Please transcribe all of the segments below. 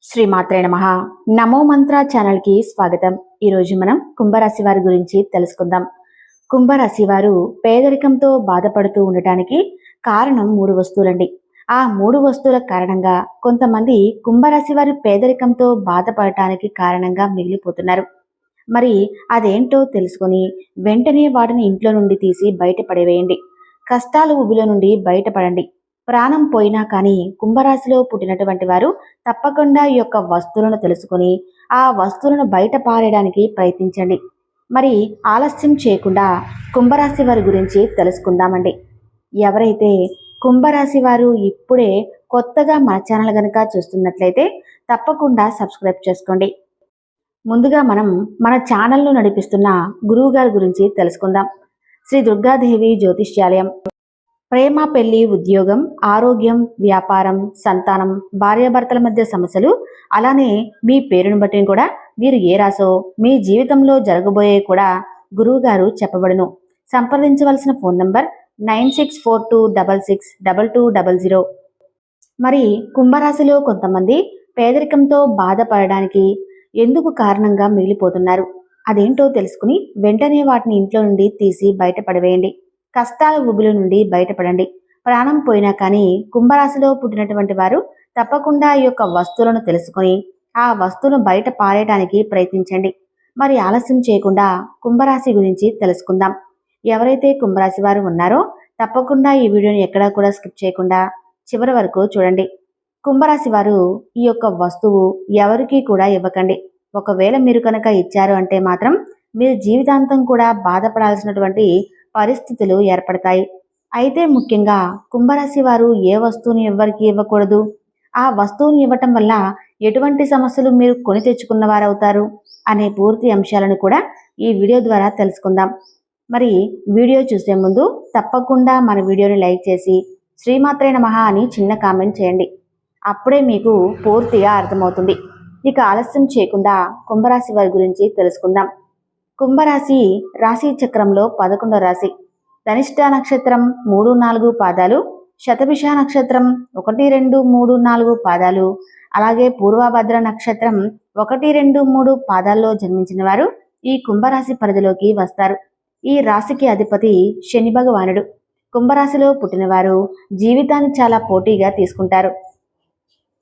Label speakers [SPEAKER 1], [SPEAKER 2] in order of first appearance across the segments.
[SPEAKER 1] శ్రీమాత్రే నమః. నమో మంత్ర ఛానల్కి స్వాగతం. ఈరోజు మనం కుంభరాశి వారి గురించి తెలుసుకుందాం. కుంభరాశి వారు పేదరికంతో బాధపడుతూ ఉండటానికి కారణం 3 వస్తువులండి. ఆ 3 వస్తువుల కారణంగా కొంతమంది కుంభరాశి వారి పేదరికంతో బాధపడటానికి కారణంగా మిగిలిపోతున్నారు. మరి అదేంటో తెలుసుకొని వెంటనే వాటిని ఇంట్లో నుండి తీసి బయటపడేవేయండి. కష్టాల ఊబిలో నుండి బయటపడండి. ప్రాణం పోయినా కానీ కుంభరాశిలో పుట్టినటువంటి వారు తప్పకుండా ఈ యొక్క వస్తువులను తెలుసుకొని ఆ వస్తువులను బయట పారేయడానికి ప్రయత్నించండి. మరి ఆలస్యం చేయకుండా కుంభరాశి వారి గురించి తెలుసుకుందామండి. ఎవరైతే కుంభరాశి వారు ఇప్పుడే కొత్తగా మా ఛానల్ కనుక చూస్తున్నట్లయితే తప్పకుండా సబ్స్క్రైబ్ చేసుకోండి. ముందుగా మనం మన ఛానల్ను నడిపిస్తున్న గురువు గారి గురించి తెలుసుకుందాం. శ్రీ దుర్గాదేవి జ్యోతిష్యాలయం. ప్రేమ, పెళ్లి, ఉద్యోగం, ఆరోగ్యం, వ్యాపారం, సంతానం, భార్యాభర్తల మధ్య సమస్యలు, అలానే మీ పేరును బట్టి కూడా మీరు ఏ రాసో మీ జీవితంలో జరగబోయే కూడా గురువుగారు చెప్పబడును. సంప్రదించవలసిన ఫోన్ నంబర్ 9642662200. మరి కుంభరాశిలో కొంతమంది పేదరికంతో బాధపడడానికి ఎందుకు కారణంగా మిగిలిపోతున్నారు? అదేంటో తెలుసుకుని వెంటనే వాటిని ఇంట్లో నుండి తీసి బయటపడవేయండి. కష్టాల ఊబిల నుండి బయటపడండి. ప్రాణం పోయినా కానీ కుంభరాశిలో పుట్టినటువంటి వారు తప్పకుండా ఈ యొక్క వస్తువులను తెలుసుకొని ఆ వస్తువును బయట పారేయడానికి ప్రయత్నించండి. మరి ఆలస్యం చేయకుండా కుంభరాశి గురించి తెలుసుకుందాం. ఎవరైతే కుంభరాశి వారు ఉన్నారో తప్పకుండా ఈ వీడియోని ఎక్కడా కూడా స్కిప్ చేయకుండా చివరి వరకు చూడండి. కుంభరాశి వారు ఈ యొక్క వస్తువు ఎవరికీ కూడా ఇవ్వకండి. ఒకవేళ మీరు కనుక ఇచ్చారు అంటే మాత్రం మీరు జీవితాంతం కూడా బాధపడాల్సినటువంటి పరిస్థితులు ఏర్పడతాయి. అయితే ముఖ్యంగా కుంభరాశి వారు ఏ వస్తువుని ఎవరికి ఇవ్వకూడదు, ఆ వస్తువుని ఇవ్వటం వల్ల ఎటువంటి సమస్యలు మీరు కొని తెచ్చుకున్న వారవుతారు అనే పూర్తి అంశాలను కూడా ఈ వీడియో ద్వారా తెలుసుకుందాం. మరి వీడియో చూసే ముందు తప్పకుండా మన వీడియోని లైక్ చేసి శ్రీమాత్రే నమః అని చిన్న కామెంట్ చేయండి. అప్పుడే మీకు పూర్తిగా అర్థమవుతుంది. ఇక ఆలస్యం చేయకుండా కుంభరాశి వారి గురించి తెలుసుకుందాం. కుంభరాశి రాశి చక్రంలో 11వ రాశి. ధనిష్ట నక్షత్రం 3-4 పాదాలు, శతభిష నక్షత్రం 1-2-3-4 పాదాలు, అలాగే పూర్వభద్ర నక్షత్రం 1-2-3 పాదాల్లో జన్మించిన వారు ఈ కుంభరాశి పరిధిలోకి వస్తారు. ఈ రాశికి అధిపతి శని భగవానుడు. కుంభరాశిలో పుట్టినవారు జీవితాన్ని చాలా పోటీగా తీసుకుంటారు.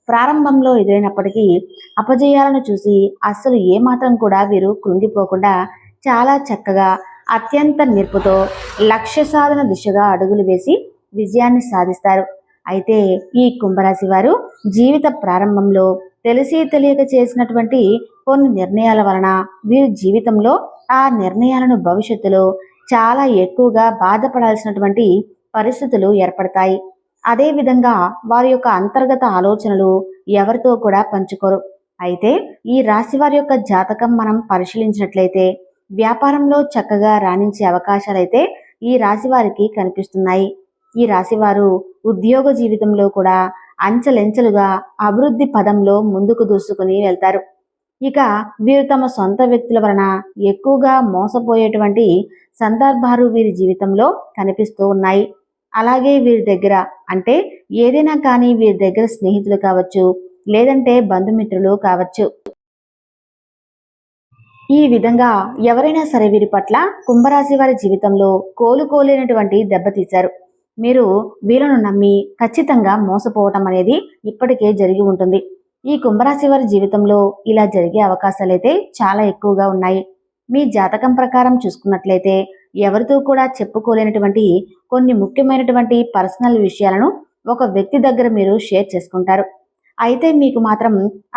[SPEAKER 1] ప్రారంభంలో ఎదురైనప్పటికీ అపజయాలను చూసి అస్సలు ఏమాత్రం కూడా వీరు కృంగిపోకుండా చాలా చక్కగా అత్యంత నేర్పుతో లక్ష్య సాధన దిశగా అడుగులు వేసి విజయాన్ని సాధిస్తారు. అయితే ఈ కుంభరాశి వారు జీవిత ప్రారంభంలో తెలిసి తెలియక చేసినటువంటి కొన్ని నిర్ణయాల వలన వీరు జీవితంలో ఆ నిర్ణయాలను భవిష్యత్తులో చాలా ఎక్కువగా బాధపడాల్సినటువంటి పరిస్థితులు ఏర్పడతాయి. అదేవిధంగా వారి యొక్క అంతర్గత ఆలోచనలు ఎవరితో కూడా పంచుకోరు. అయితే ఈ రాశి వారి యొక్క జాతకం మనం పరిశీలించినట్లయితే వ్యాపారంలో చక్కగా రాణించే అవకాశాలైతే ఈ రాశి వారికి కనిపిస్తున్నాయి. ఈ రాశివారు ఉద్యోగ జీవితంలో కూడా అంచెలంచెలుగా అభివృద్ధి పదంలో ముందుకు దూసుకుని వెళ్తారు. ఇక వీరు తమ సొంత వ్యక్తుల వలన ఎక్కువగా మోసపోయేటువంటి సందర్భాలు వీరి జీవితంలో కనిపిస్తూ ఉన్నాయి. అలాగే వీరి దగ్గర అంటే ఏదైనా కానీ వీరి దగ్గర స్నేహితులు కావచ్చు, లేదంటే బంధుమిత్రులు కావచ్చు. ఈ విధంగా ఎవరైనా సరే వీరి పట్ల కుంభరాశి వారి జీవితంలో కోలుకోలేనటువంటి దెబ్బతీశారు. మీరు వీళ్ళను నమ్మి ఖచ్చితంగా మోసపోవటం అనేది ఇప్పటికే జరిగి ఉంటుంది. ఈ కుంభరాశి వారి జీవితంలో ఇలా జరిగే అవకాశాలైతే చాలా ఎక్కువగా ఉన్నాయి. మీ జాతకం ప్రకారం చూసుకున్నట్లయితే ఎవరితో కూడా చెప్పుకోలేనటువంటి కొన్ని ముఖ్యమైనటువంటి పర్సనల్ విషయాలను ఒక వ్యక్తి దగ్గర మీరు షేర్ చేసుకుంటారు. అయితే మీకు మాత్రం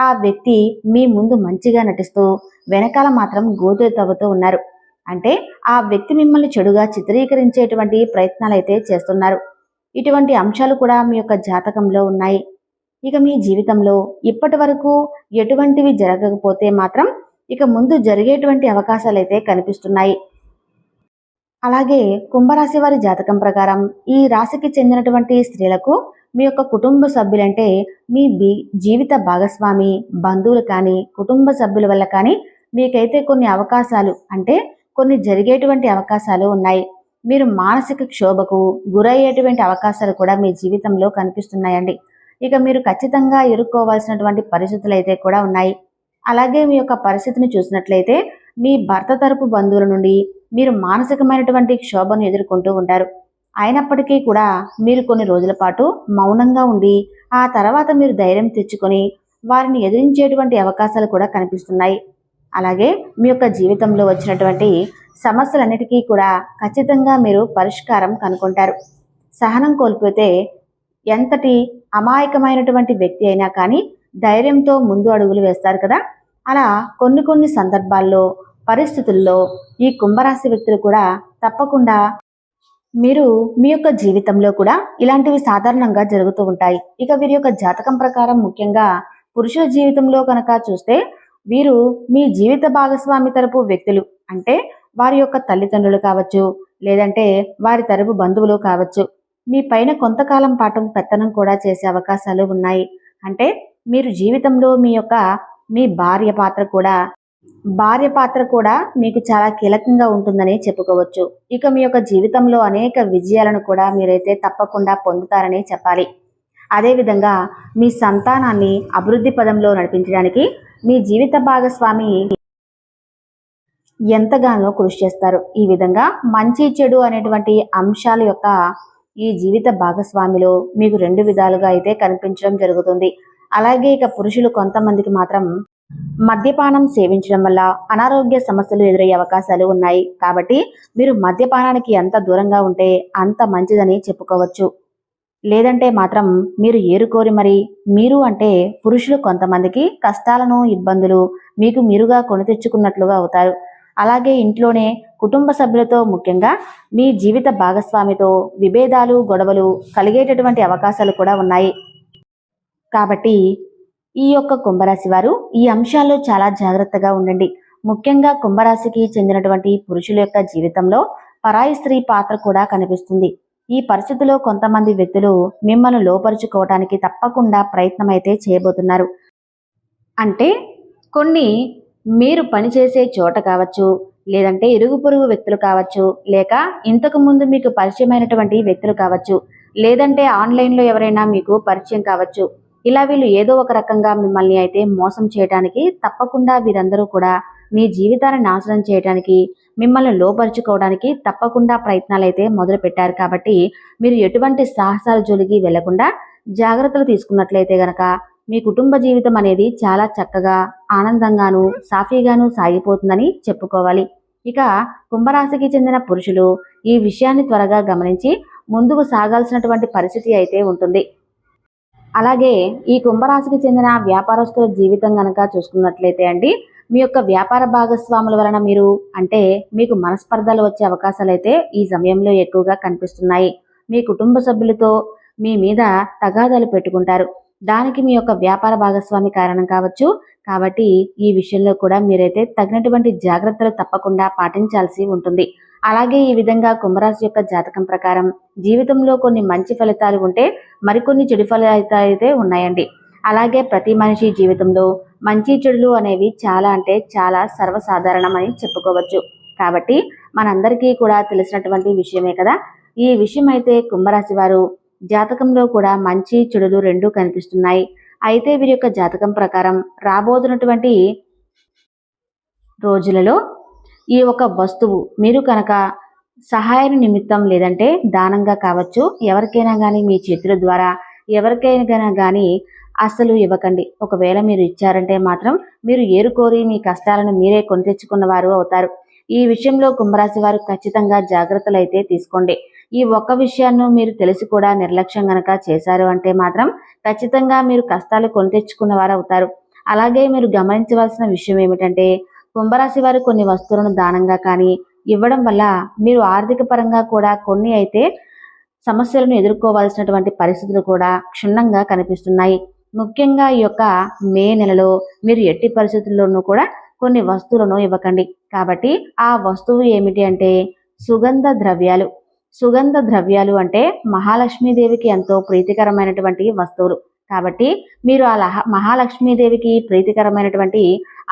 [SPEAKER 1] ఆ వ్యక్తి మీ ముందు మంచిగా నటిస్తూ వెనకాల మాత్రం గోతులు తవ్వుతూ ఉన్నారు. అంటే ఆ వ్యక్తి మిమ్మల్ని చెడుగా చిత్రీకరించేటువంటి ప్రయత్నాలు అయితే చేస్తున్నారు. ఇటువంటి అంశాలు కూడా మీ యొక్క జాతకంలో ఉన్నాయి. ఇక మీ జీవితంలో ఇప్పటి వరకు ఎటువంటివి జరగకపోతే మాత్రం ఇక ముందు జరిగేటువంటి అవకాశాలైతే కనిపిస్తున్నాయి. అలాగే కుంభరాశి వారి జాతకం ప్రకారం ఈ రాశికి చెందినటువంటి స్త్రీలకు మీ యొక్క కుటుంబ సభ్యులంటే మీ జీవిత భాగస్వామి, బంధువులు కానీ కుటుంబ సభ్యుల వల్ల కానీ మీకైతే కొన్ని అవకాశాలు అంటే కొన్ని జరిగేటువంటి అవకాశాలు ఉన్నాయి. మీరు మానసిక క్షోభకు గురయ్యేటువంటి అవకాశాలు కూడా మీ జీవితంలో కనిపిస్తున్నాయండి. ఇక మీరు ఖచ్చితంగా ఎదుర్కోవాల్సినటువంటి పరిస్థితులు అయితే కూడా ఉన్నాయి. అలాగే మీ యొక్క పరిస్థితిని చూసినట్లయితే మీ భర్త తరపు బంధువుల నుండి మీరు మానసికమైనటువంటి క్షోభను ఎదుర్కొంటూ ఉంటారు. అయినప్పటికీ కూడా మీరు కొన్ని రోజుల పాటు మౌనంగా ఉండి ఆ తర్వాత మీరు ధైర్యం తెచ్చుకొని వారిని ఎదిరించేటువంటి అవకాశాలు కూడా కనిపిస్తున్నాయి. అలాగే మీ యొక్క జీవితంలో వచ్చినటువంటి సమస్యలన్నిటికీ కూడా ఖచ్చితంగా మీరు పరిష్కారం కనుక్కుంటారు. సహనం కోల్పోతే ఎంతటి అమాయకమైనటువంటి వ్యక్తి అయినా కానీ ధైర్యంతో ముందు అడుగులు వేస్తారు కదా. అలా కొన్ని సందర్భాల్లో పరిస్థితుల్లో ఈ కుంభరాశి వ్యక్తులు కూడా తప్పకుండా మీరు మీ యొక్క జీవితంలో కూడా ఇలాంటివి సాధారణంగా జరుగుతూ ఉంటాయి. ఇక వీరి యొక్క జాతకం ప్రకారం ముఖ్యంగా పురుషుల జీవితంలో కనుక చూస్తే వీరు మీ జీవిత భాగస్వామి తరపు వ్యక్తులు, అంటే వారి యొక్క తల్లిదండ్రులు కావచ్చు, లేదంటే వారి తరపు బంధువులు కావచ్చు, మీ పైన కొంతకాలం పాటు పెత్తనం కూడా చేసే అవకాశాలు ఉన్నాయి. అంటే మీరు జీవితంలో మీ భార్య పాత్ర కూడా మీకు చాలా కీలకంగా ఉంటుందని చెప్పుకోవచ్చు. ఇక మీ యొక్క జీవితంలో అనేక విజయాలను కూడా మీరైతే తప్పకుండా పొందుతారని చెప్పాలి. అదేవిధంగా మీ సంతానాన్ని అభివృద్ధి పదంలో నడిపించడానికి మీ జీవిత భాగస్వామి ఎంతగానో కృషి చేస్తారు. ఈ విధంగా మంచి చెడు అనేటువంటి అంశాల యొక్క ఈ జీవిత భాగస్వామిలో మీకు రెండు విధాలుగా అయితే కనిపించడం జరుగుతుంది. అలాగే ఇక పురుషులు కొంతమందికి మాత్రం మద్యపానం సేవించడం వల్ల అనారోగ్య సమస్యలు ఎదురయ్యే అవకాశాలు ఉన్నాయి. కాబట్టి మీరు మద్యపానానికి ఎంత దూరంగా ఉంటే అంత మంచిదని చెప్పుకోవచ్చు. లేదంటే మాత్రం మీరు ఏరుకోరి మీరు అంటే పురుషులు కొంతమందికి కష్టాలను ఇబ్బందులు మీకు మీరుగా కొని తెచ్చుకున్నట్లుగా అవుతారు. అలాగే ఇంట్లోనే కుటుంబ సభ్యులతో ముఖ్యంగా మీ జీవిత భాగస్వామితో విభేదాలు గొడవలు కలిగేటటువంటి అవకాశాలు కూడా ఉన్నాయి. కాబట్టి ఈ యొక్క కుంభరాశి వారు ఈ అంశాల్లో చాలా జాగ్రత్తగా ఉండండి. ముఖ్యంగా కుంభరాశికి చెందినటువంటి పురుషుల యొక్క జీవితంలో పరాయి స్త్రీ పాత్ర కూడా కనిపిస్తుంది. ఈ పరిస్థితిలో కొంతమంది వ్యక్తులు మిమ్మల్ని లోపరుచుకోవడానికి తప్పకుండా ప్రయత్నం అయితే చేయబోతున్నారు. అంటే కొన్ని మీరు పనిచేసే చోట కావచ్చు, లేదంటే ఇరుగు పొరుగు వ్యక్తులు కావచ్చు, లేక ఇంతకు ముందు మీకు పరిచయమైనటువంటి వ్యక్తులు కావచ్చు, లేదంటే ఆన్లైన్లో ఎవరైనా మీకు పరిచయం కావచ్చు. ఇలా వీళ్ళు ఏదో ఒక రకంగా మిమ్మల్ని అయితే మోసం చేయడానికి తప్పకుండా వీరందరూ కూడా మీ జీవితాన్ని నాశనం చేయడానికి, మిమ్మల్ని లోపరుచుకోవడానికి తప్పకుండా ప్రయత్నాలు అయితే మొదలు పెట్టారు. కాబట్టి మీరు ఎటువంటి సాహసాల జోలికి వెళ్లకుండా జాగ్రత్తలు తీసుకున్నట్లయితే గనక మీ కుటుంబ జీవితం అనేది చాలా చక్కగా ఆనందంగాను సాఫీగాను సాగిపోతుందని చెప్పుకోవాలి. ఇక కుంభరాశికి చెందిన పురుషులు ఈ విషయాన్ని త్వరగా గమనించి ముందుకు సాగాల్సినటువంటి పరిస్థితి అయితే ఉంటుంది. అలాగే ఈ కుంభరాశికి చెందిన వ్యాపారస్తుల జీవితం కనుక చూసుకున్నట్లయితే అండి, మీ యొక్క వ్యాపార భాగస్వాముల వలన మీకు మనస్పర్ధలు వచ్చే అవకాశాలు అయితే ఈ సమయంలో ఎక్కువగా కనిపిస్తున్నాయి. మీ కుటుంబ సభ్యులతో మీ మీద తగాదాలు పెట్టుకుంటారు. దానికి మీ యొక్క వ్యాపార భాగస్వామి కారణం కావచ్చు. కాబట్టి ఈ విషయంలో కూడా మీరైతే తగినటువంటి జాగ్రత్తలు తప్పకుండా పాటించాల్సి ఉంటుంది. అలాగే ఈ విధంగా కుంభరాశి యొక్క జాతకం ప్రకారం జీవితంలో కొన్ని మంచి ఫలితాలు ఉంటే మరికొన్ని చెడు ఫలితాలు అయితే ఉన్నాయండి. అలాగే ప్రతి మనిషి జీవితంలో మంచి చెడులు అనేవి చాలా సర్వసాధారణమని చెప్పుకోవచ్చు. కాబట్టి మనందరికీ కూడా తెలిసినటువంటి విషయమే కదా. ఈ విషయం అయితే కుంభరాశి వారు జాతకంలో కూడా మంచి చెడులు రెండూ కనిపిస్తున్నాయి. అయితే వీరి యొక్క జాతకం ప్రకారం రాబోతున్నటువంటి రోజులలో ఈ ఒక వస్తువు మీరు కనుక సహాయ నిమిత్తం లేదంటే దానంగా కావచ్చు, ఎవరికైనా కానీ మీ చేతుల ద్వారా ఎవరికైనా కానీ అస్సలు ఇవ్వకండి. ఒకవేళ మీరు ఇచ్చారంటే మాత్రం మీరు ఏరుకోరి మీ కష్టాలను మీరే కొని తెచ్చుకున్న వారు అవుతారు. ఈ విషయంలో కుంభరాశి వారు ఖచ్చితంగా జాగ్రత్తలు అయితే తీసుకోండి. ఈ ఒక్క విషయాన్ని మీరు తెలిసి కూడా నిర్లక్ష్యం గనక చేశారు అంటే మాత్రం ఖచ్చితంగా మీరు కష్టాలు కొని తెచ్చుకున్న వారు అవుతారు. అలాగే మీరు గమనించవలసిన విషయం ఏమిటంటే, కుంభరాశి వారు కొన్ని వస్తువులను దానంగా కానీ ఇవ్వడం వల్ల మీరు ఆర్థిక పరంగా కూడా కొన్ని అయితే సమస్యలను ఎదుర్కోవాల్సినటువంటి పరిస్థితులు కూడా క్షుణ్ణంగా కనిపిస్తున్నాయి. ముఖ్యంగా ఈ యొక్క మే నెలలో మీరు ఎట్టి పరిస్థితుల్లోనూ కూడా కొన్ని వస్తువులను ఇవ్వకండి. కాబట్టి ఆ వస్తువు ఏమిటి అంటే సుగంధ ద్రవ్యాలు. సుగంధ ద్రవ్యాలు అంటే మహాలక్ష్మీదేవికి ఎంతో ప్రీతికరమైనటువంటి వస్తువులు. కాబట్టి మీరు ఆ మహాలక్ష్మీదేవికి ప్రీతికరమైనటువంటి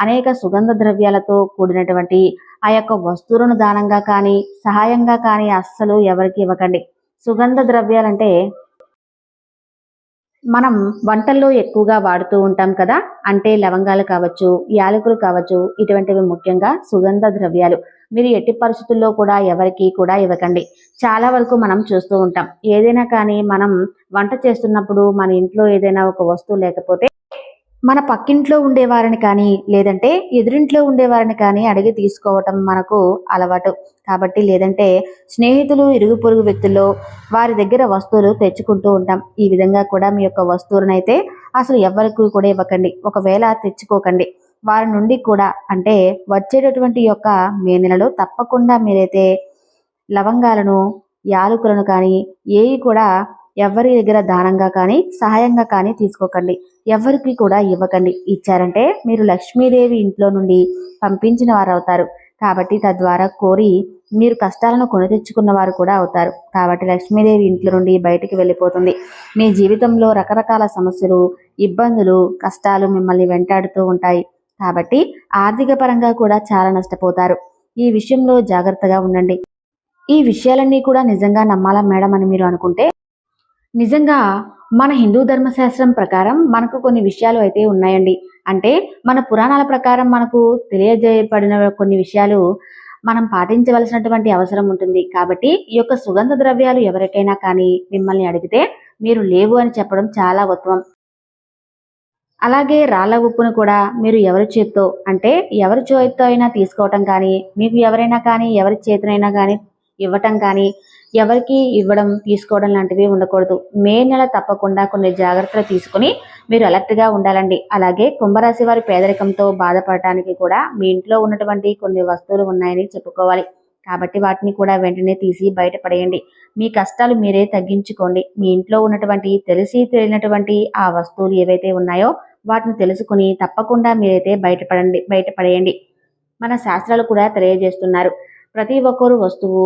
[SPEAKER 1] అనేక సుగంధ ద్రవ్యాలతో కూడినటువంటి ఆ యొక్క వస్తువులను దానంగా కానీ సహాయంగా కానీ అస్సలు ఎవరికి ఇవ్వకండి. సుగంధ ద్రవ్యాలంటే మనం వంటల్లో ఎక్కువగా వాడుతూ ఉంటాం కదా. అంటే లవంగాలు కావచ్చు, యాలకులు కావచ్చు, ఇటువంటివి ముఖ్యంగా సుగంధ ద్రవ్యాలు. మీరు ఎట్టి పరిస్థితుల్లో కూడా ఎవరికి కూడా ఇవ్వకండి. చాలా వరకు మనం చూస్తూ ఉంటాం. ఏదైనా కానీ మనం వంట చేస్తున్నప్పుడు మన ఇంట్లో ఏదైనా ఒక వస్తువు లేకపోతే మన పక్కింట్లో ఉండేవారిని కానీ లేదంటే ఎదురింట్లో ఉండేవారిని కానీ అడిగి తీసుకోవటం మనకు అలవాటు. కాబట్టి లేదంటే స్నేహితులు ఇరుగు పొరుగు వ్యక్తుల్లో వారి దగ్గర వస్తువులు తెచ్చుకుంటూ ఉంటాం. ఈ విధంగా కూడా మీ యొక్క వస్తువులనైతే అసలు ఎవరికి కూడా ఇవ్వకండి. ఒకవేళ తెచ్చుకోకండి. వారి నుండి కూడా అంటే వచ్చేటటువంటి యొక్క మే నెలలో తప్పకుండా మీరైతే లవంగాలను, యాలకులను కానీ ఏవి కూడా ఎవరి దగ్గర దానంగా కానీ సహాయంగా కానీ తీసుకోకండి. ఎవరికి కూడా ఇవ్వకండి. ఇచ్చారంటే మీరు లక్ష్మీదేవి ఇంట్లో నుండి పంపించిన వారు అవుతారు. కాబట్టి తద్వారా కోరి మీరు కష్టాలను కొని తెచ్చుకున్న వారు కూడా అవుతారు. కాబట్టి లక్ష్మీదేవి ఇంట్లో నుండి బయటికి వెళ్ళిపోతుంది. మీ జీవితంలో రకరకాల సమస్యలు, ఇబ్బందులు, కష్టాలు మిమ్మల్ని వెంటాడుతూ ఉంటాయి. కాబట్టి ఆర్థిక పరంగా కూడా చాలా నష్టపోతారు. ఈ విషయంలో జాగ్రత్తగా ఉండండి. ఈ విషయాలన్నీ కూడా నిజంగా నమ్మాలా మేడం అని మీరు అనుకుంటే, నిజంగా మన హిందూ ధర్మశాస్త్రం ప్రకారం మనకు కొన్ని విషయాలు అయితే ఉన్నాయండి. అంటే మన పురాణాల ప్రకారం మనకు తెలియజేయబడిన కొన్ని విషయాలు మనం పాటించవలసినటువంటి అవసరం ఉంటుంది. కాబట్టి ఈ యొక్క సుగంధ ద్రవ్యాలు ఎవరికైనా కానీ మిమ్మల్ని అడిగితే మీరు లేవు అని చెప్పడం చాలా ఉత్తమం. అలాగే రాళ్ళ ఉప్పును కూడా మీరు ఎవరి చేత్తో అంటే ఎవరి చేత్తో అయినా తీసుకోవటం కానీ, మీకు ఎవరైనా కానీ ఎవరి చేతినైనా కానీ ఇవ్వటం కానీ, ఎవరికి ఇవ్వడం తీసుకోవడం లాంటివి ఉండకూడదు. మే నెల తప్పకుండా కొన్ని జాగ్రత్తలు తీసుకుని మీరు అలర్ట్గా ఉండాలండి. అలాగే కుంభరాశి వారి పేదరికంతో బాధపడటానికి కూడా మీ ఇంట్లో ఉన్నటువంటి కొన్ని వస్తువులు ఉన్నాయని చెప్పుకోవాలి. కాబట్టి వాటిని కూడా వెంటనే తీసి బయటపడేయండి. మీ కష్టాలు మీరే తగ్గించుకోండి. మీ ఇంట్లో ఉన్నటువంటి తెలిసి తెలియనటువంటి ఆ వస్తువులు ఏవైతే ఉన్నాయో వాటిని తెలుసుకుని తప్పకుండా మీరైతే బయటపడేయండి. మన శాస్త్రాలు కూడా తెలియజేస్తున్నారు. ప్రతి ఒక్కరు వస్తువు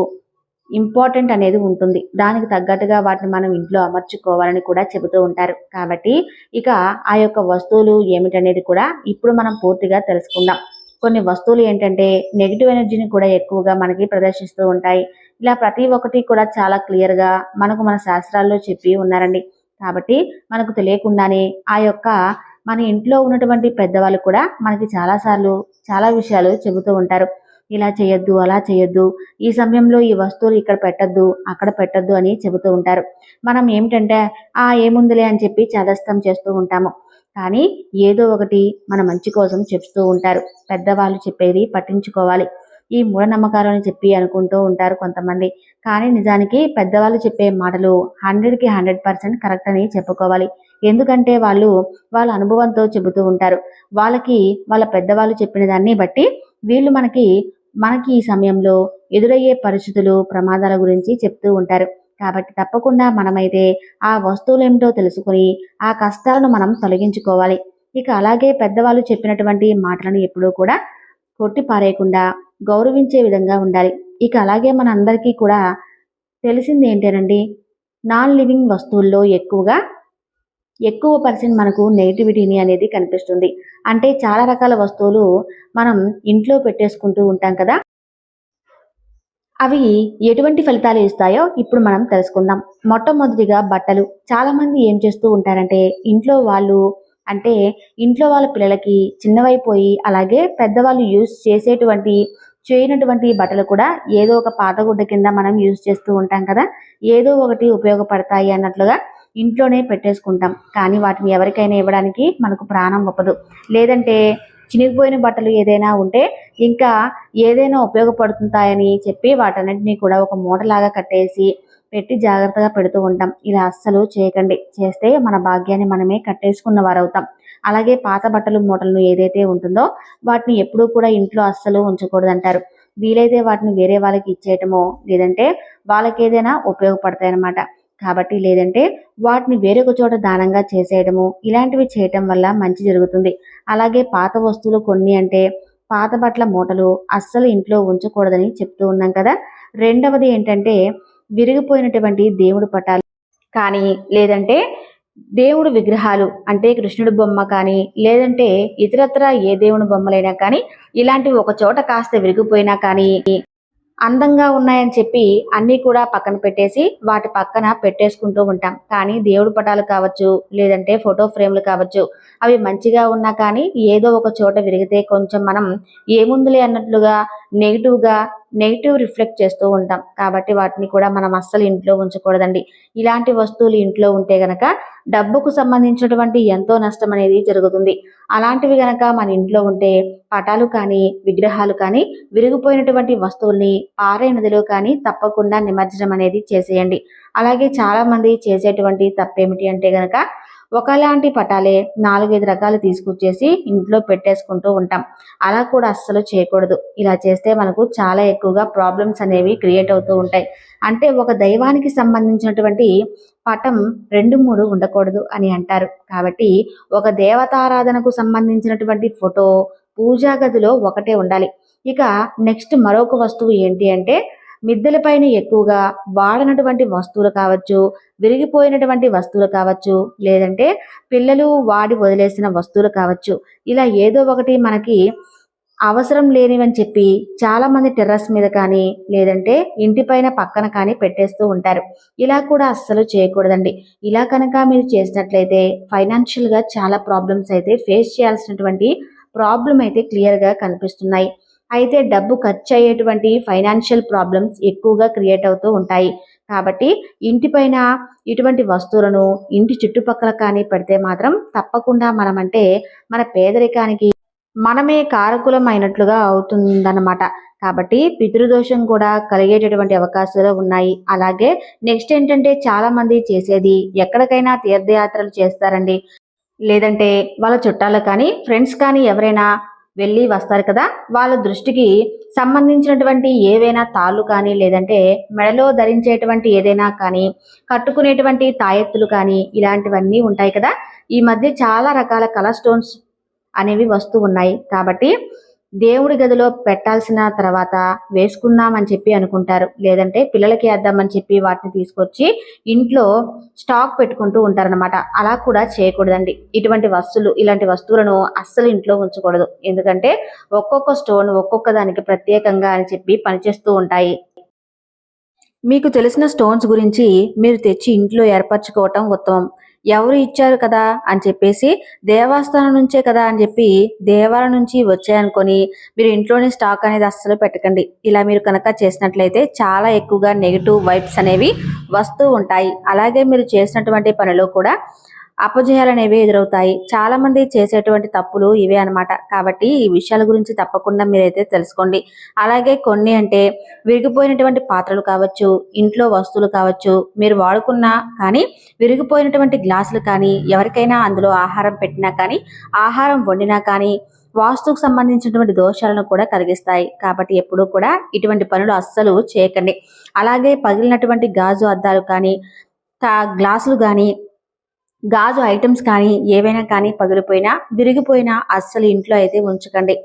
[SPEAKER 1] ఇంపార్టెంట్ అనేది ఉంటుంది. దానికి తగ్గట్టుగా వాటిని మనం ఇంట్లో అమర్చుకోవాలని కూడా చెబుతూ ఉంటారు. కాబట్టి ఇక ఆ యొక్క వస్తువులు ఏమిటనేది కూడా ఇప్పుడు మనం పూర్తిగా తెలుసుకుందాం. కొన్ని వస్తువులు ఏంటంటే నెగిటివ్ ఎనర్జీని కూడా ఎక్కువగా మనకి ప్రదర్శిస్తూ ఉంటాయి. ఇలా ప్రతి ఒక్కటి కూడా చాలా క్లియర్గా మనకు మన శాస్త్రాల్లో చెప్పి ఉన్నారండి. కాబట్టి మనకు తెలియకుండానే ఆ యొక్క మన ఇంట్లో ఉన్నటువంటి పెద్దవాళ్ళు కూడా మనకి చాలాసార్లు చాలా విషయాలు చెబుతూ ఉంటారు. ఇలా చేయొద్దు, అలా చేయొద్దు, ఈ సమయంలో ఈ వస్తువులు ఇక్కడ పెట్టద్దు, అక్కడ పెట్టద్దు అని చెబుతూ ఉంటారు. మనం ఏమిటంటే ఏముందిలే అని చెప్పి చాదస్తం చేస్తూ ఉంటాము. కానీ ఏదో ఒకటి మన మంచి కోసం చెప్తూ ఉంటారు. పెద్దవాళ్ళు చెప్పేది పట్టించుకోవాలి. ఈ మూఢనమ్మకాలు అని చెప్పి అనుకుంటూ ఉంటారు కొంతమంది. కానీ నిజానికి పెద్దవాళ్ళు చెప్పే మాటలు 100కి 100% కరెక్ట్ అని చెప్పుకోవాలి. ఎందుకంటే వాళ్ళ అనుభవంతో చెబుతూ ఉంటారు. వాళ్ళ పెద్దవాళ్ళు చెప్పిన దాన్ని బట్టి వీళ్ళు మనకి ఈ సమయంలో ఎదురయ్యే పరిస్థితులు, ప్రమాదాల గురించి చెప్తూ ఉంటారు. కాబట్టి తప్పకుండా మనమైతే ఆ వస్తువులేమిటో తెలుసుకుని ఆ కష్టాలను మనం తొలగించుకోవాలి. ఇక అలాగే పెద్దవాళ్ళు చెప్పినటువంటి మాటలను ఎప్పుడూ కూడా కొట్టి పారేయకుండా గౌరవించే విధంగా ఉండాలి. ఇక అలాగే మనందరికీ కూడా తెలిసింది ఏంటేనండి, నాన్ లివింగ్ వస్తువుల్లో ఎక్కువ పర్సెంట్ మనకు నెగిటివిటీని అనేది కనిపిస్తుంది. అంటే చాలా రకాల వస్తువులు మనం ఇంట్లో పెట్టేసుకుంటూ ఉంటాం కదా. అవి ఎటువంటి ఫలితాలు ఇస్తాయో ఇప్పుడు మనం తెలుసుకుందాం. మొట్టమొదటిగా బట్టలు. చాలా మంది ఏం చేస్తూ ఉంటారంటే ఇంట్లో వాళ్ళ పిల్లలకి చిన్నవైపోయి అలాగే పెద్దవాళ్ళు యూజ్ చేయనటువంటి బట్టలు కూడా ఏదో ఒక పాత గుడ్డ కింద మనం యూజ్ చేస్తూ ఉంటాం కదా. ఏదో ఒకటి ఉపయోగపడతాయి అన్నట్లుగా ఇంట్లోనే పెట్టేసుకుంటాం. కానీ వాటిని ఎవరికైనా ఇవ్వడానికి మనకు ప్రాణం ఒప్పదు. లేదంటే చినిగిపోయిన బట్టలు ఏదైనా ఉంటే ఇంకా ఏదైనా ఉపయోగపడుతుంటాయని చెప్పి వాటన్నిటిని కూడా ఒక మూటలాగా కట్టేసి పెట్టి జాగ్రత్తగా పెడుతూ ఉంటాం. ఇలా అస్సలు చేయకండి. చేస్తే మన భాగ్యాన్ని మనమే కట్టేసుకున్న వారవుతాం. అలాగే పాత బట్టలు మూటలను ఏదైతే ఉంటుందో వాటిని ఎప్పుడూ కూడా ఇంట్లో అస్సలు ఉంచకూడదంటారు. వీలైతే వాటిని వేరే వాళ్ళకి ఇచ్చేయటమో లేదంటే వాళ్ళకి ఏదైనా ఉపయోగపడతాయన్నమాట. కాబట్టి లేదంటే వాటిని వేరొక చోట దానంగా చేసేయడము ఇలాంటివి చేయటం వల్ల మంచి జరుగుతుంది. అలాగే పాత వస్తువులు కొన్ని అంటే పాత బట్టల మూటలు అస్సలు ఇంట్లో ఉంచకూడదని చెప్తూ ఉన్నాం కదా. రెండవది ఏంటంటే విరిగిపోయినటువంటి దేవుడి పటాలు కానీ లేదంటే దేవుడు విగ్రహాలు అంటే కృష్ణుడి బొమ్మ కానీ లేదంటే ఇతరత్ర ఏ దేవుని బొమ్మలైనా కానీ ఇలాంటివి ఒక చోట కాస్త విరిగిపోయినా కానీ అందంగా ఉన్నాయని చెప్పి అన్నీ కూడా పక్కన పెట్టేసి వాటి పక్కన పెట్టేసుకుంటూ ఉంటాం. కానీ దేవుడి పటాలు కావచ్చు, లేదంటే ఫోటో ఫ్రేమ్‌లు కావచ్చు, అవి మంచిగా ఉన్నా కానీ ఏదో ఒక చోట విరిగితే కొంచెం మనం ఏముందిలే అన్నట్లుగా నెగెటివ్‌గా నెగెటివ్ రిఫ్లెక్ట్ చేస్తూ ఉంటాం. కాబట్టి వాటిని కూడా మనం అస్సలు ఇంట్లో ఉంచకూడదండి. ఇలాంటి వస్తువులు ఇంట్లో ఉంటే గనక డబ్బుకు సంబంధించినటువంటి ఎంతో నష్టం అనేది జరుగుతుంది. అలాంటివి గనక మన ఇంట్లో ఉంటే పటాలు కానీ, విగ్రహాలు కానీ విరిగిపోయినటువంటి వస్తువుల్ని పారే నదిలో కానీ తప్పకుండా నిమజ్జనం అనేది చేసేయండి. అలాగే చాలామంది చేసేటువంటి తప్పేమిటి అంటే గనక ఒకలాంటి పటాలే 4, 5 రకాలు తీసుకొచ్చేసి ఇంట్లో పెట్టేసుకుంటూ ఉంటాం. అలా కూడా అస్సలు చేయకూడదు. ఇలా చేస్తే మనకు చాలా ఎక్కువగా ప్రాబ్లమ్స్ అనేవి క్రియేట్ అవుతూ ఉంటాయి. అంటే ఒక దైవానికి సంబంధించినటువంటి పటం 2, 3 ఉండకూడదు అని అంటారు. కాబట్టి ఒక దేవతారాధనకు సంబంధించినటువంటి ఫోటో పూజా గదిలో ఒకటే ఉండాలి. ఇక నెక్స్ట్ మరొక వస్తువు ఏంటి అంటే మిద్దెలపైన ఎక్కువగా వాడనటువంటి వస్తువులు కావచ్చు, విరిగిపోయినటువంటి వస్తువులు కావచ్చు, లేదంటే పిల్లలు వాడి వదిలేసిన వస్తువులు కావచ్చు. ఇలా ఏదో ఒకటి మనకి అవసరం లేనివని చెప్పి చాలామంది టెర్రస్ మీద కానీ, లేదంటే ఇంటిపైన పక్కన కానీ పెట్టేస్తూ ఉంటారు. ఇలా కూడా అస్సలు చేయకూడదండి. ఇలా కనుక మీరు చేసినట్లయితే ఫైనాన్షియల్‌గా చాలా ప్రాబ్లమ్స్ అయితే ఫేస్ చేయాల్సినటువంటి ప్రాబ్లమ్ అయితే క్లియర్‌గా కనిపిస్తున్నాయి. అయితే డబ్బు ఖర్చయ్యేటువంటి ఫైనాన్షియల్ ప్రాబ్లమ్స్ ఎక్కువగా క్రియేట్ అవుతూ ఉంటాయి. కాబట్టి ఇంటిపైన ఇటువంటి వస్తువులను ఇంటి చుట్టుపక్కల కానీ పెడితే మాత్రం తప్పకుండా మనమంటే మన పేదరికానికి మనమే కారకులం అయినట్లుగా అవుతుందన్నమాట. కాబట్టి పితృదోషం కూడా కలిగేటటువంటి అవకాశాలు ఉన్నాయి. అలాగే నెక్స్ట్ ఏంటంటే చాలామంది చేసేది ఎక్కడికైనా తీర్థయాత్రలు చేస్తారండి. లేదంటే వాళ్ళ చుట్టాలు కానీ, ఫ్రెండ్స్ కానీ ఎవరైనా వెళ్ళి వస్తారు కదా! వాళ్ళ దృష్టికి సంబంధించినటువంటి ఏవైనా తాళ్ళు కానీ, లేదంటే మెడలో ధరించేటువంటి ఏదైనా కానీ, కట్టుకునేటువంటి తాయెత్తులు కానీ, ఇలాంటివన్నీ ఉంటాయి కదా! ఈ మధ్య చాలా రకాల కలర్ స్టోన్స్ అనేవి వస్తూ ఉన్నాయి. కాబట్టి దేవుడి గదిలో పెట్టాల్సిన తర్వాత వేసుకుందామని చెప్పి అనుకుంటారు. లేదంటే పిల్లలకి వేద్దామని చెప్పి వాటిని తీసుకొచ్చి ఇంట్లో స్టాక్ పెట్టుకుంటూ ఉంటారనమాట. అలా కూడా చేయకూడదండి. ఇలాంటి వస్తువులను అస్సలు ఇంట్లో ఉంచకూడదు. ఎందుకంటే ఒక్కొక్క స్టోన్ ఒక్కొక్క దానికి ప్రత్యేకంగా అని చెప్పి పనిచేస్తూ ఉంటాయి. మీకు తెలిసిన స్టోన్స్ గురించి మీరు తెచ్చి ఇంట్లో ఏర్పరచుకోవటం ఉత్తమం. ఎవరు ఇచ్చారు కదా అని చెప్పేసి దేవస్థానం నుంచే కదా అని చెప్పి దేవాల నుంచి వచ్చాయనుకొని మీరు ఇంట్లోనే స్టాక్ అనేది అస్సలు పెట్టకండి. ఇలా మీరు కనుక చేసినట్లయితే చాలా ఎక్కువగా నెగిటివ్ వైబ్స్ అనేవి వస్తూ ఉంటాయి. అలాగే మీరు చేసినటువంటి పనిలో కూడా అపజయాలనేవి ఎదురవుతాయి. చాలా మంది చేసేటువంటి తప్పులు ఇవే అనమాట. కాబట్టి ఈ విషయాల గురించి తప్పకుండా మీరైతే తెలుసుకోండి. అలాగే కొన్ని అంటే విరిగిపోయినటువంటి పాత్రలు కావచ్చు, ఇంట్లో వస్తువులు కావచ్చు, మీరు వాడుకున్న కానీ విరిగిపోయినటువంటి గ్లాసులు కానీ, ఎవరికైనా అందులో ఆహారం పెట్టినా కానీ, ఆహారం వండినా కానీ వాస్తుకు సంబంధించినటువంటి దోషాలను కూడా కలిగిస్తాయి. కాబట్టి ఎప్పుడూ కూడా ఇటువంటి పనులు అస్సలు చేయకండి. అలాగే పగిలినటువంటి గాజు అద్దాలు కానీ, గ్లాసులు కానీ, గాజు ఐటమ్స్ కానీ ఏవైనా కానీ పగిలిపోయినా, విరిగిపోయినా అస్సలు ఇంట్లో అయితే ఉంచకండి.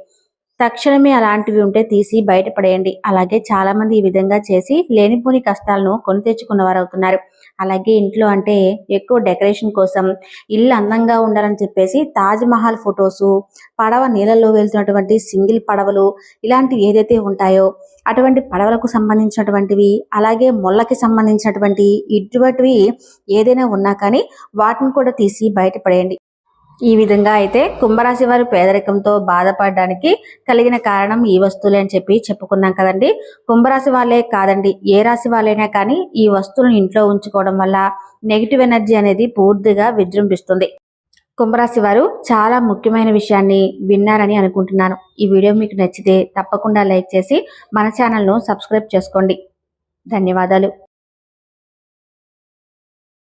[SPEAKER 1] తక్షణమే అలాంటివి ఉంటే తీసి బయటపడేయండి. అలాగే చాలామంది ఈ విధంగా చేసి లేనిపోని కష్టాలను కొని తెచ్చుకున్నవారు అవుతున్నారు. అలాగే ఇంట్లో అంటే ఎక్కువ డెకరేషన్ కోసం ఇల్లు అందంగా ఉండాలని చెప్పేసి తాజ్‌మహల్ ఫొటోసు, పడవ నీళ్ళల్లో వెళ్తున్నటువంటి సింగిల్ పడవలు ఇలాంటివి ఏదైతే ఉంటాయో అటువంటి పడవలకు సంబంధించినటువంటివి, అలాగే ముళ్ళకి సంబంధించినటువంటి ఇటువంటివి ఏదైనా ఉన్నా కానీ వాటిని కూడా తీసి బయటపడేయండి. ఈ విధంగా అయితే కుంభరాశి వారు పేదరికంతో బాధపడడానికి కలిగిన కారణం ఈ వస్తువులే అని చెప్పి చెప్పుకున్నాం కదండి. కుంభరాశి వాళ్ళే కాదండి, ఏ రాశి వాళ్ళైనా కానీ ఈ వస్తువులను ఇంట్లో ఉంచుకోవడం వల్ల నెగిటివ్ ఎనర్జీ అనేది పూర్తిగా విజృంభిస్తుంది. కుంభరాశి వారు చాలా ముఖ్యమైన విషయాన్ని విన్నారని అనుకుంటున్నాను. ఈ వీడియో మీకు నచ్చితే తప్పకుండా లైక్ చేసి మన ఛానల్ను సబ్స్క్రైబ్ చేసుకోండి. ధన్యవాదాలు.